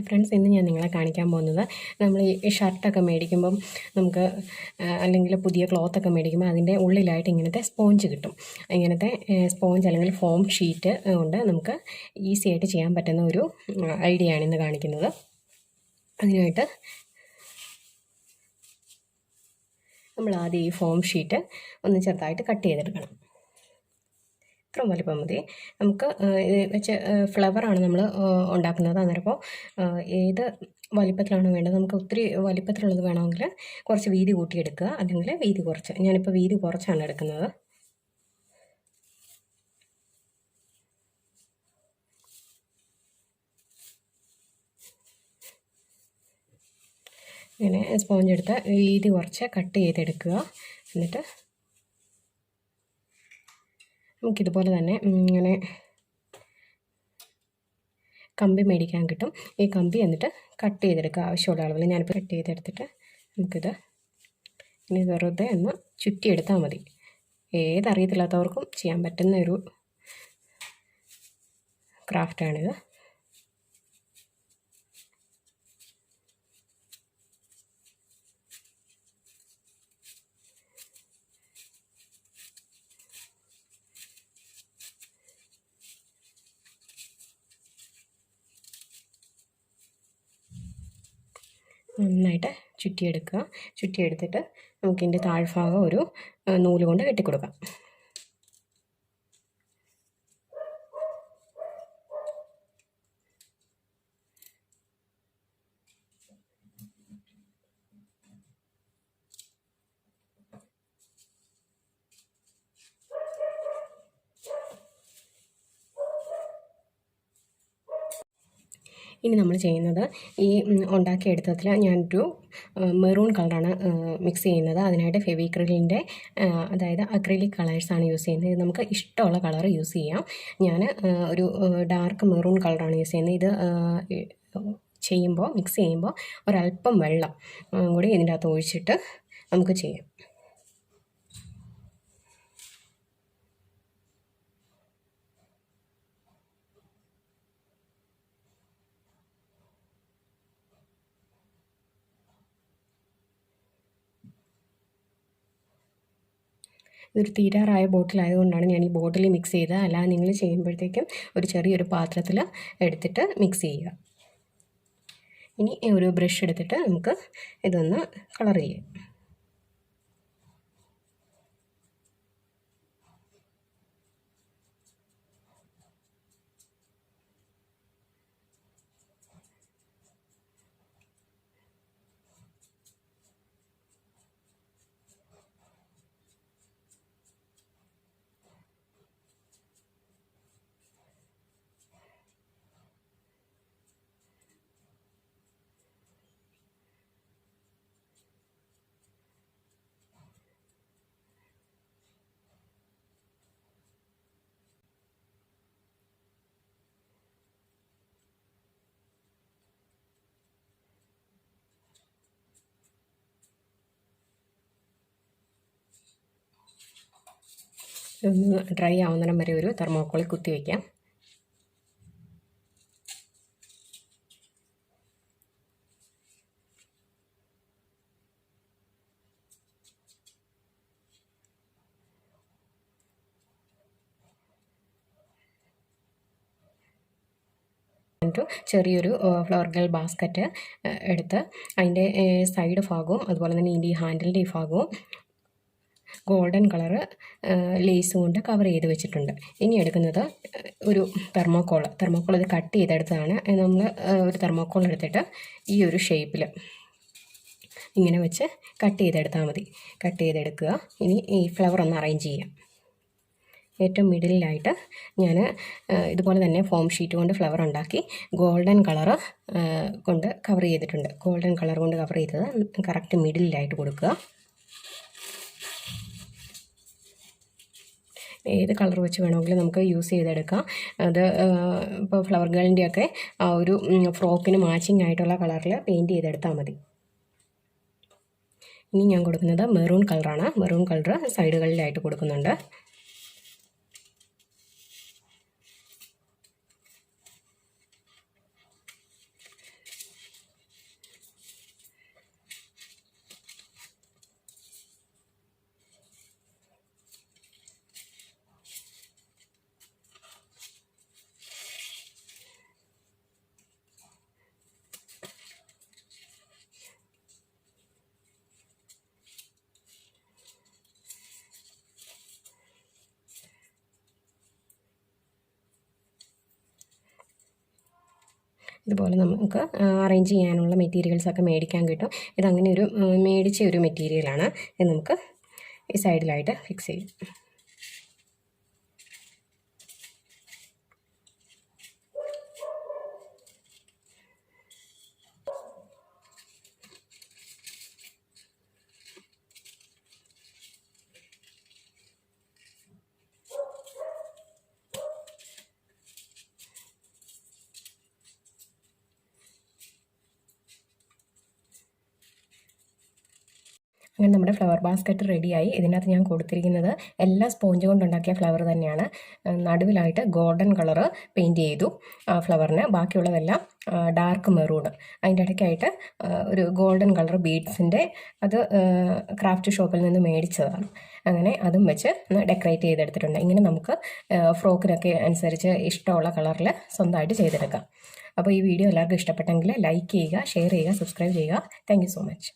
Friends, ഇന്ന് ഞാൻ നിങ്ങളെ കാണിക്കാൻ പോകുന്നത് നമ്മൾ ഈ ഷർട്ടൊക്കെ മേടിക്കുമ്പം നമുക്ക് അല്ലെങ്കിൽ പുതിയ ക്ലോത്തൊക്കെ മേടിക്കുമ്പോൾ അതിൻ്റെ ഉള്ളിലായിട്ട് ഇങ്ങനത്തെ സ്പോഞ്ച് കിട്ടും. ഇങ്ങനത്തെ സ്പോഞ്ച് അല്ലെങ്കിൽ ഫോം ഷീറ്റ് കൊണ്ട് നമുക്ക് ഈസി ആയിട്ട് ചെയ്യാൻ പറ്റുന്ന ഒരു ഐഡിയ ആണ് ഇന്ന് കാണിക്കുന്നത്. അതിനായിട്ട് നമ്മൾ ആദ്യം ഈ ഫോം ഷീറ്റ് ഒന്ന് ചെറുതായിട്ട് കട്ട് ചെയ്തെടുക്കണം. ഇത്രയും വലിപ്പം മതി. നമുക്ക് ഇത് വെച്ച് ഫ്ലവറാണ് നമ്മൾ ഉണ്ടാക്കുന്നത്. അന്നേരപ്പോൾ ഏത് വലിപ്പത്തിലാണ് വേണ്ടത്, നമുക്ക് ഒത്തിരി വലിപ്പത്തിലുള്ളത് വേണമെങ്കിൽ കുറച്ച് വീതി കൂട്ടിയെടുക്കുക, അല്ലെങ്കിൽ വീതി കുറച്ച്. ഞാനിപ്പോൾ വീതി കുറച്ചാണ് എടുക്കുന്നത്. ഇങ്ങനെ സ്പോഞ്ച് എടുത്ത് വീതി കുറച്ച് കട്ട് ചെയ്തെടുക്കുക. എന്നിട്ട് നമുക്കിതുപോലെ തന്നെ ഇങ്ങനെ കമ്പി മേടിക്കാൻ കിട്ടും. ഈ കമ്പി എന്നിട്ട് കട്ട് ചെയ്തെടുക്കുക ആവശ്യമുള്ള അളവിൽ. ഞാനിപ്പോൾ കട്ട് ചെയ്തെടുത്തിട്ട് നമുക്കിത് ഇനി വെറുതെ ഒന്ന് ചുറ്റിയെടുത്താൽ മതി. ഏതറിയത്തില്ലാത്തവർക്കും ചെയ്യാൻ പറ്റുന്ന ഒരു ക്രാഫ്റ്റാണിത്. നന്നായിട്ട് ചുറ്റിയെടുക്കുക. ചുറ്റിയെടുത്തിട്ട് നമുക്കിതിൻ്റെ താഴ്ഭാഗം ഒരു നൂല് കൊണ്ട് കെട്ടിക്കൊടുക്കാം. ഇനി നമ്മൾ ചെയ്യുന്നത്, ഈ ഉണ്ടാക്കിയെടുത്തതിൽ ഞാനൊരു മെറൂൺ കളറാണ് മിക്സ് ചെയ്യുന്നത്. അതിനായിട്ട് ഫെവിക്രിലിൻ്റെ അതായത് അക്രിലിക് കളേഴ്സാണ് യൂസ് ചെയ്യുന്നത്. ഇത് നമുക്ക് ഇഷ്ടമുള്ള കളർ യൂസ് ചെയ്യാം. ഞാൻ ഒരു ഡാർക്ക് മെറൂൺ കളറാണ് യൂസ് ചെയ്യുന്നത്. ഇത് മിക്സ് ചെയ്യുമ്പോൾ ഒരല്പം വെള്ളം കൂടി ഇതിൻ്റെ അകത്ത് ഒഴിച്ചിട്ട് നമുക്ക് ചെയ്യാം. ഇതൊരു തീരാറായ ബോട്ടിലായതുകൊണ്ടാണ് ഞാൻ ഈ ബോട്ടിൽ മിക്സ് ചെയ്തത്. അല്ലാതെ നിങ്ങൾ ചെയ്യുമ്പോഴത്തേക്കും ഒരു ചെറിയൊരു പാത്രത്തിൽ എടുത്തിട്ട് മിക്സ് ചെയ്യുക. ഇനി ഒരു ബ്രഷ് എടുത്തിട്ട് നമുക്ക് ഇതൊന്ന് കളർ ചെയ്യാം. ഒന്ന് ഡ്രൈ ആവുന്നിടം വരെ ഒരു തെർമോക്കോളിൽ കുത്തി വയ്ക്കാം. ചെറിയൊരു ഫ്ലവർ ഗേൾ ബാസ്ക്കറ്റ് എടുത്ത് അതിൻ്റെ സൈഡ് ഭാഗവും അതുപോലെ തന്നെ ഇതിൻ്റെ ഈ ഹാൻഡിലിൻ്റെ ഈ ഭാഗവും ഗോൾഡൻ കളറ് ലേസ് കൊണ്ട് കവർ ചെയ്ത് വെച്ചിട്ടുണ്ട്. ഇനി എടുക്കുന്നത് ഒരു തെർമോക്കോൾ ഇത് കട്ട് ചെയ്തെടുത്തതാണ്. നമ്മൾ ഒരു തെർമോക്കോൾ എടുത്തിട്ട് ഈ ഒരു ഷേപ്പിൽ ഇങ്ങനെ വെച്ച് കട്ട് ചെയ്തെടുത്താൽ മതി. കട്ട് ചെയ്തെടുക്കുക. ഇനി ഈ ഫ്ലവർ ഒന്ന് അറേഞ്ച് ചെയ്യാം. ഏറ്റവും മിഡിലായിട്ട് ഞാൻ ഇതുപോലെ തന്നെ ഫോം ഷീറ്റ് കൊണ്ട് ഫ്ലവർ ഉണ്ടാക്കി ഗോൾഡൻ കളറ് കൊണ്ട് കവർ ചെയ്തിട്ടുണ്ട്. ഗോൾഡൻ കളർ കൊണ്ട് കവർ ചെയ്തത് കറക്റ്റ് മിഡിലായിട്ട് കൊടുക്കുക. ഏത് കളർ വെച്ച് വേണമെങ്കിലും നമുക്ക് യൂസ് ചെയ്തെടുക്കാം. അത് ഇപ്പോൾ ഫ്ലവർ ഗേളിൻ്റെയൊക്കെ ആ ഒരു ഫ്രോക്കിന് മാച്ചിങ് ആയിട്ടുള്ള കളറിൽ പെയിൻറ്റ് ചെയ്തെടുത്താൽ മതി. ഇനി ഞാൻ കൊടുക്കുന്നത് മെറൂൺ കളറാണ്. മെറൂൺ കളർ സൈഡുകളിലായിട്ട് കൊടുക്കുന്നുണ്ട്. ഇതുപോലെ നമുക്ക് അറേഞ്ച് ചെയ്യാനുള്ള മെറ്റീരിയൽസൊക്കെ മേടിക്കാൻ കിട്ടും. ഇതങ്ങനെ ഒരു മേടിച്ച ഒരു മെറ്റീരിയലാണ്. ഇത് നമുക്ക് ഈ സൈഡിലായിട്ട് ഫിക്സ് ചെയ്യും. അങ്ങനെ നമ്മുടെ ഫ്ലവർ ബാസ്ക്കറ്റ് റെഡിയായി. ഇതിനകത്ത് ഞാൻ കൊടുത്തിരിക്കുന്നത് എല്ലാ സ്പോഞ്ച് കൊണ്ടുണ്ടാക്കിയ ഫ്ലവർ തന്നെയാണ്. നടുവിലായിട്ട് ഗോൾഡൻ കളറ് പെയിൻറ് ചെയ്തു ഫ്ലവറിന്. ബാക്കിയുള്ളതെല്ലാം ഡാർക്ക് മെറൂൺ. അതിൻ്റെ ഇടയ്ക്കായിട്ട് ഒരു ഗോൾഡൻ കളർ ബീഡ്സിൻ്റെ, അത് ക്രാഫ്റ്റ് ഷോപ്പിൽ നിന്ന് മേടിച്ചതാണ്. അങ്ങനെ അതും വെച്ച് ഡെക്കറേറ്റ് ചെയ്തെടുത്തിട്ടുണ്ട്. ഇങ്ങനെ നമുക്ക് ഫ്രോക്കിനൊക്കെ അനുസരിച്ച് ഇഷ്ടമുള്ള കളറിൽ സ്വന്തമായിട്ട് ചെയ്തെടുക്കാം. അപ്പോൾ ഈ വീഡിയോ എല്ലാവർക്കും ഇഷ്ടപ്പെട്ടെങ്കിൽ ലൈക്ക് ചെയ്യുക, ഷെയർ ചെയ്യുക, സബ്സ്ക്രൈബ് ചെയ്യുക. Thank you so much.